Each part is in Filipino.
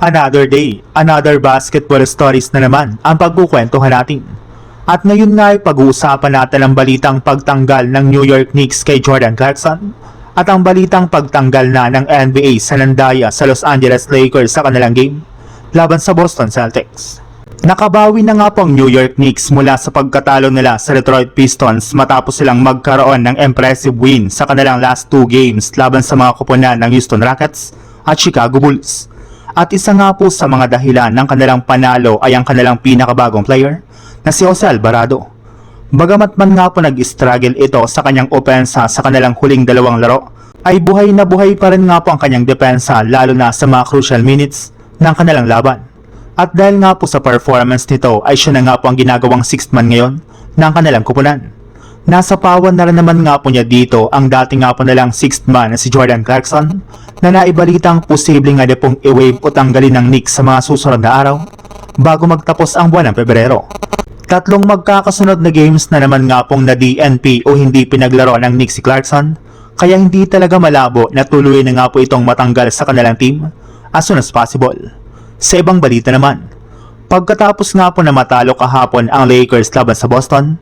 Another day, another basketball stories na naman ang pagkukwentuhan natin. At ngayon nga ay pag-uusapan natin ang balitang pagtanggal ng New York Knicks kay Jordan Clarkson at ang balitang pagtanggal na ng NBA sa Nandaya sa Los Angeles Lakers sa kanilang game laban sa Boston Celtics. Nakabawi na nga po ang New York Knicks mula sa pagkatalo nila sa Detroit Pistons matapos silang magkaroon ng impressive win sa kanilang last 2 games laban sa mga koponan ng Houston Rockets at Chicago Bulls. At isa nga po sa mga dahilan ng kanilang panalo ay ang kanilang pinakabagong player na si Jose Alvarado. Bagamat man nga po nag-struggle ito sa kanyang opensa sa kanilang huling dalawang laro, ay buhay na buhay pa rin nga po ang kanyang depensa lalo na sa mga crucial minutes ng kanilang laban. At dahil nga po sa performance nito ay siya na nga po ang ginagawang 6th man ngayon ng kanilang kupunan. Nasa pawan na rin naman nga po niya dito ang dating nga po nalang 6th man na si Jordan Clarkson na naibalitang posibleng nga pong i-waive o tanggalin ng Knicks sa mga susunod na araw bago magtapos ang buwan ng Pebrero. Tatlong magkakasunod na games na naman nga pong na DNP o hindi pinaglaro ng Knicks si Clarkson, kaya hindi talaga malabo na tuloy na nga po itong matanggal sa kanilang team as soon as possible. Sa ibang balita naman, pagkatapos nga po na matalo kahapon ang Lakers laban sa Boston,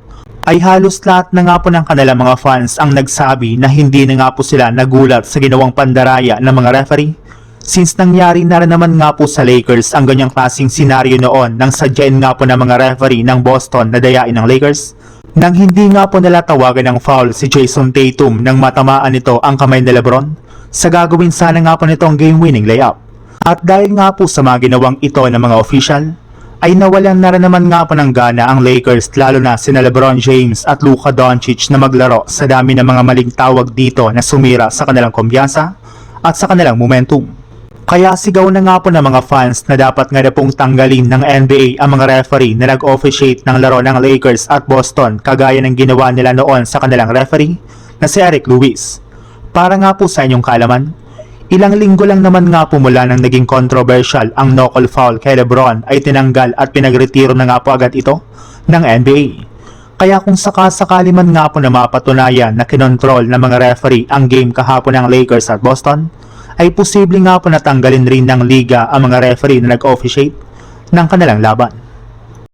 ay halos lahat na nga po ng kanilang mga fans ang nagsabi na hindi na nga po sila nagulat sa ginawang pandaraya ng mga referee since nangyari na rin naman nga po sa Lakers ang ganyang klaseng senaryo noon nang sadyain nga po ng mga referee ng Boston na dayain ng Lakers nang hindi nga po nila tawagan ng foul si Jason Tatum nang matamaan nito ang kamay ni LeBron sa gagawin sana nga po nitong game-winning layup. At dahil nga po sa mga ginawang ito ng mga official, ay nawalan na rin naman nga po ng gana ang Lakers lalo na sina LeBron James at Luka Doncic na maglaro sa dami ng mga maling tawag dito na sumira sa kanilang kumpiyansa at sa kanilang momentum. Kaya sigaw na nga po ng mga fans na dapat nga na pong tanggalin ng NBA ang mga referee na nag-officiate ng laro ng Lakers at Boston kagaya ng ginawa nila noon sa kanilang referee na si Eric Lewis. Para nga po sa inyong kaalaman, ilang linggo lang naman nga po mula nang naging controversial ang no-call foul kay LeBron ay tinanggal at pinagretiro na nga po agad ito ng NBA. Kaya kung sakasakali man nga po na mapatunayan na kinontrol ng mga referee ang game kahapon ng Lakers at Boston, ay posible nga po natanggalin rin ng liga ang mga referee na nag-officiate ng kanilang laban.